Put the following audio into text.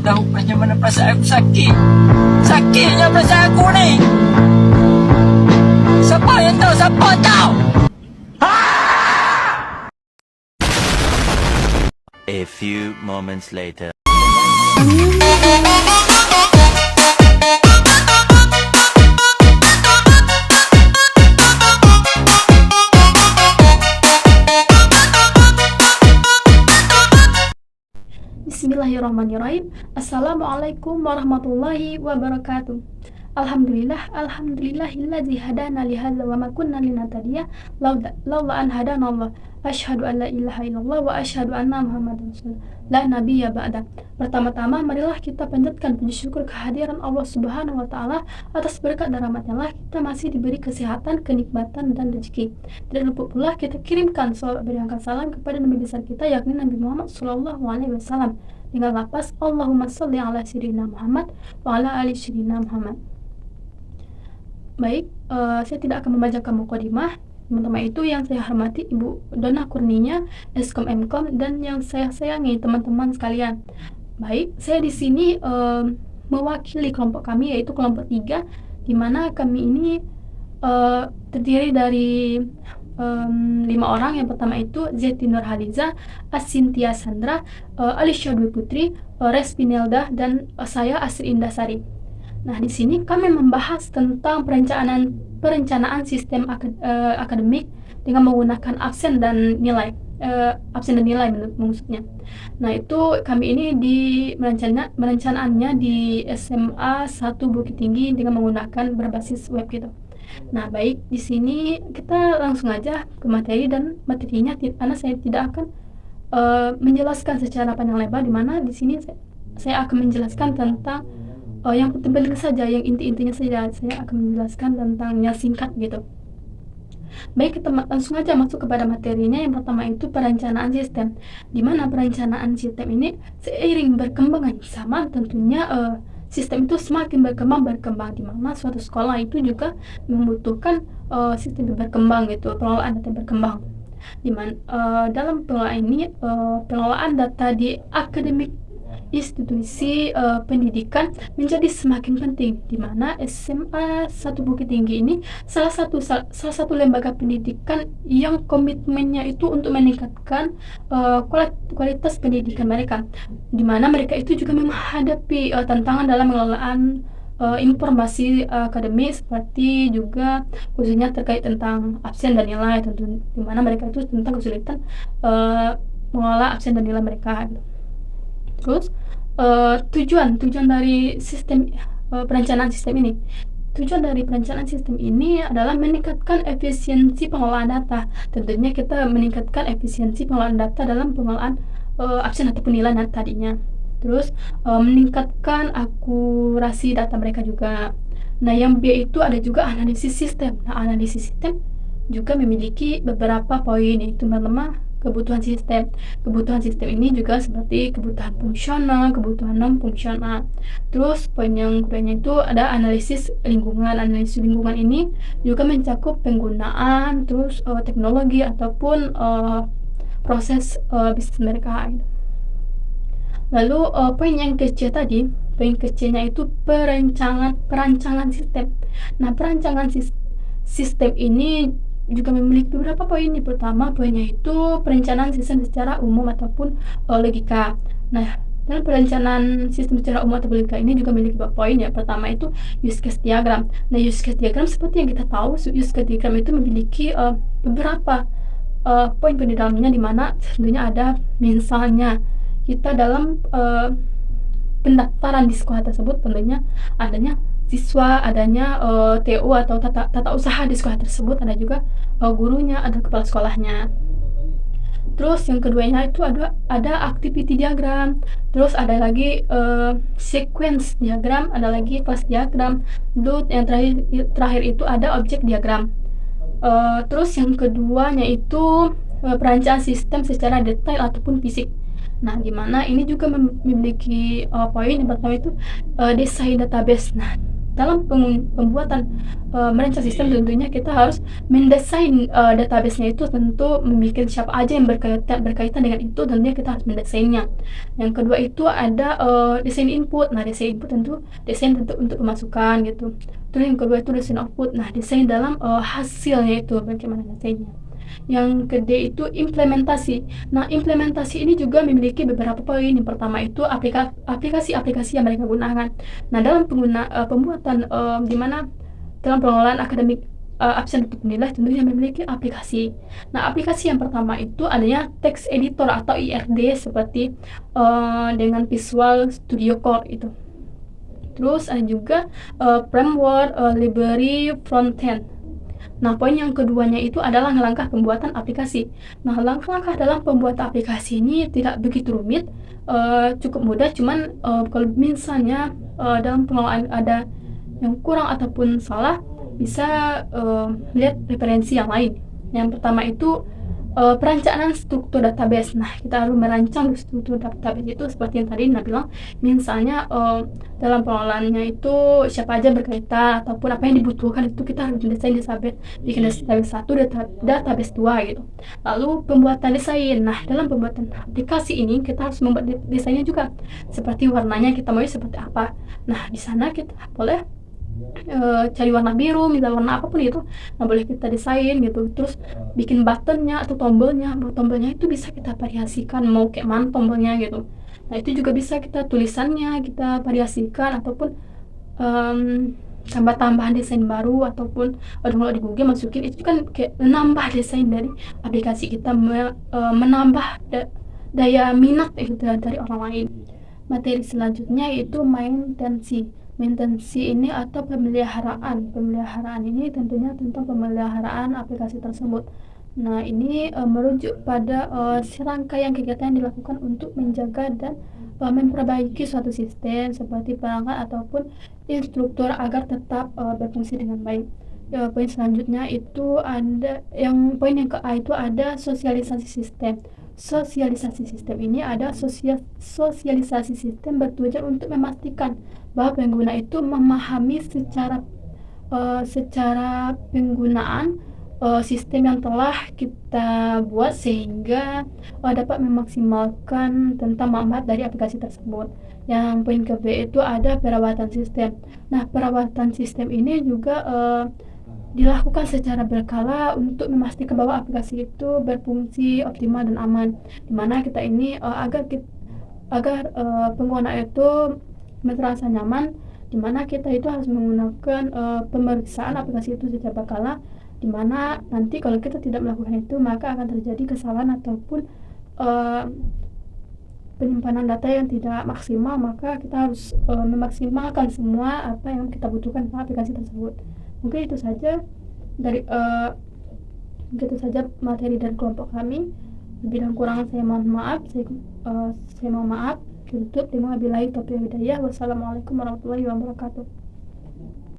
tahu macam mana perasaan aku sakit. Sakitnya perasaan aku ni. Siapa yang tahu? Siapa tahu? A few moments later. Bismillahirrahmanirrahim. Assalamualaikum warahmatullahi wabarakatuh. Alhamdulillahilladzi hadana li hadza wa ma kunna linahtadiya laula an hadanallah. Asyhadu an la ilaha illallah wa asyhadu anna Muhammadar Rasulullah. La nabiyya ba'da. Pertama-tama marilah kita panjatkan puji syukur kehadiran Allah Subhanahu wa taala atas berkat dan rahmat-Nya lah kita masih diberi kesehatan, kenikmatan dan rezeki. Tidak lupa pula kita kirimkan salawat berikan salam kepada Nabi besar kita yakni Nabi Muhammad sallallahu alaihi wasallam dengan lafaz Allahumma shalli ala sayyidina Muhammad wa ala ali sayyidina Muhammad. Baik, saya tidak akan membacakan mukadimah. Teman-teman itu yang saya hormati Ibu Dona Kurnia, Eskom Mkom, dan yang saya sayangi teman-teman sekalian. Baik, saya di sini mewakili kelompok kami yaitu kelompok 3, di mana kami ini terdiri dari 5 orang. Yang pertama itu Zeti Nurhaliza, Asintia Sandra, Alisha Dwi Putri, Respinelda, dan saya Asri Indasari. Nah, di sini kami membahas tentang perencanaan sistem akademik dengan menggunakan absen dan nilai. Maksudnya. Nah, itu kami ini merencanaannya di SMA 1 Bukit Tinggi dengan menggunakan berbasis web gitu. Nah, baik, di sini kita langsung aja ke materi, dan materinya karena saya tidak akan menjelaskan secara panjang lebar, di mana di sini saya akan menjelaskan tentang yang penting saja, yang inti-intinya saja. Saya akan menjelaskan tentangnya singkat gitu. Baik, kita langsung aja masuk kepada materinya. Yang pertama itu perencanaan sistem, di mana perencanaan sistem ini seiring berkembangnya zaman tentunya sistem itu semakin berkembang, di mana suatu sekolah itu juga membutuhkan sistem berkembang gitu, pengelolaan data berkembang. Di mana dalam pengelolaan ini pengelolaan data di akademik institusi pendidikan menjadi semakin penting, di mana SMA 1 Bukit Tinggi ini salah satu lembaga pendidikan yang komitmennya itu untuk meningkatkan kualitas pendidikan mereka, di mana mereka itu juga menghadapi tantangan dalam pengelolaan informasi akademik, seperti juga khususnya terkait tentang absen dan nilai, tentu di mana mereka itu tentang kesulitan mengelola absen dan nilai mereka. Terus tujuan dari sistem perencanaan sistem ini. Tujuan dari perencanaan sistem ini adalah meningkatkan efisiensi pengelolaan data. Tentunya kita meningkatkan efisiensi pengelolaan data dalam pengelolaan absen ataupun nilai tadinya. Terus meningkatkan akurasi data mereka juga. Nah, yang B itu ada juga analisis sistem. Nah, analisis sistem juga memiliki beberapa poin, yaitu pertama kebutuhan sistem. Kebutuhan sistem ini juga seperti kebutuhan fungsional, kebutuhan non fungsional. Terus poin yang keduanya itu ada analisis lingkungan. Analisis lingkungan ini juga mencakup penggunaan, terus teknologi ataupun proses bisnis mereka. Lalu poin yang kecil tadi, poin kecilnya itu perancangan sistem. Nah, perancangan sistem ini juga memiliki beberapa poin. Yang pertama poinnya itu perencanaan sistem secara umum ataupun logika. Nah, dalam perencanaan sistem secara umum atau logika ini juga memiliki beberapa poin. Yang pertama itu use case diagram. Nah, use case diagram seperti yang kita tahu, use case diagram itu memiliki beberapa poin di dalamnya, di mana tentunya ada misalnya kita dalam pendaftaran di sekolah tersebut tentunya adanya siswa, adanya TU atau tata usaha di sekolah tersebut, ada juga gurunya, ada kepala sekolahnya. Terus yang keduanya itu ada activity diagram, terus ada lagi sequence diagram, ada lagi class diagram, yang terakhir itu ada object diagram. Terus yang keduanya itu perencanaan sistem secara detail ataupun fisik. Nah, dimana ini juga memiliki poin. Yang pertama itu desain database. Nah, dalam pembuatan merancang sistem tentunya kita harus mendesain database-nya itu tentu membuat siapa aja yang berkaitan dengan itu, tentunya kita harus mendesainnya. Yang kedua itu ada desain input. Nah, desain input desain tentu untuk pemasukan gitu. Terus yang kedua itu desain output. Nah, desain dalam hasilnya itu bagaimana desainnya. Yang kedua itu implementasi. Nah, implementasi ini juga memiliki beberapa poin. Yang pertama itu aplikasi-aplikasi yang mereka gunakan. Nah, dalam pembuatan di mana dalam pengelolaan akademik absen untuk menilai tentunya memiliki aplikasi. Nah, aplikasi yang pertama itu adanya text editor atau IRD seperti dengan Visual Studio Code itu. Terus ada juga framework, library, frontend. Nah, poin yang keduanya itu adalah langkah pembuatan aplikasi. Nah, langkah-langkah dalam pembuatan aplikasi ini tidak begitu rumit, cukup mudah. Cuman kalau misalnya dalam pengelolaan ada yang kurang ataupun salah, bisa lihat referensi yang lain. Yang pertama itu perencanaan struktur database. Nah, kita harus merancang struktur database itu seperti yang tadi Nina bilang. Misalnya dalam pengelolaannya itu siapa aja berkaitan ataupun apa yang dibutuhkan itu kita harus mendesain database, bikin database 1, database 2 gitu. Lalu pembuatan desain. Nah, dalam pembuatan aplikasi ini kita harus membuat desainnya juga. Seperti warnanya kita mau seperti apa. Nah, di sana kita boleh cari warna biru, misalnya warna apapun itu, nah boleh kita desain gitu. Terus bikin buttonnya atau tombolnya itu bisa kita variasikan mau kayak mana tombolnya gitu. Nah, itu juga bisa kita tulisannya kita variasikan ataupun tambah-tambahan desain baru ataupun kalau di Google masukin itu kan kayak menambah desain dari aplikasi kita, menambah daya minat itu dari orang lain. Materi selanjutnya yaitu maintenance. Maintenance ini atau pemeliharaan. Pemeliharaan ini tentunya tentang pemeliharaan aplikasi tersebut. Nah, ini merujuk pada serangkaian kegiatan yang dilakukan untuk menjaga dan memperbaiki suatu sistem seperti perangkat ataupun instruktur agar tetap berfungsi dengan baik. Poin selanjutnya itu ada poin yang ke A itu ada sosialisasi sistem. Sosialisasi sistem ini ada sosialisasi sistem bertujuan untuk memastikan bahwa pengguna itu memahami secara penggunaan sistem yang telah kita buat sehingga dapat memaksimalkan tentang manfaat dari aplikasi tersebut. Yang poin ke B itu ada perawatan sistem. Nah, perawatan sistem ini juga dilakukan secara berkala untuk memastikan bahwa aplikasi itu berfungsi optimal dan aman. Dimana kita ini agar pengguna itu merasa nyaman, dimana kita itu harus menggunakan pemeriksaan aplikasi itu secara berkala, dimana nanti kalau kita tidak melakukan itu maka akan terjadi kesalahan ataupun penyimpanan data yang tidak maksimal. Maka kita harus memaksimalkan semua apa yang kita butuhkan pada aplikasi tersebut. Mungkin itu saja materi dari kelompok kami. Lebih dan kurang saya mohon maaf. Saya mohon maaf. Tutup dengan wabillahi taufiq wal hidayah. Wassalamualaikum warahmatullahi wabarakatuh.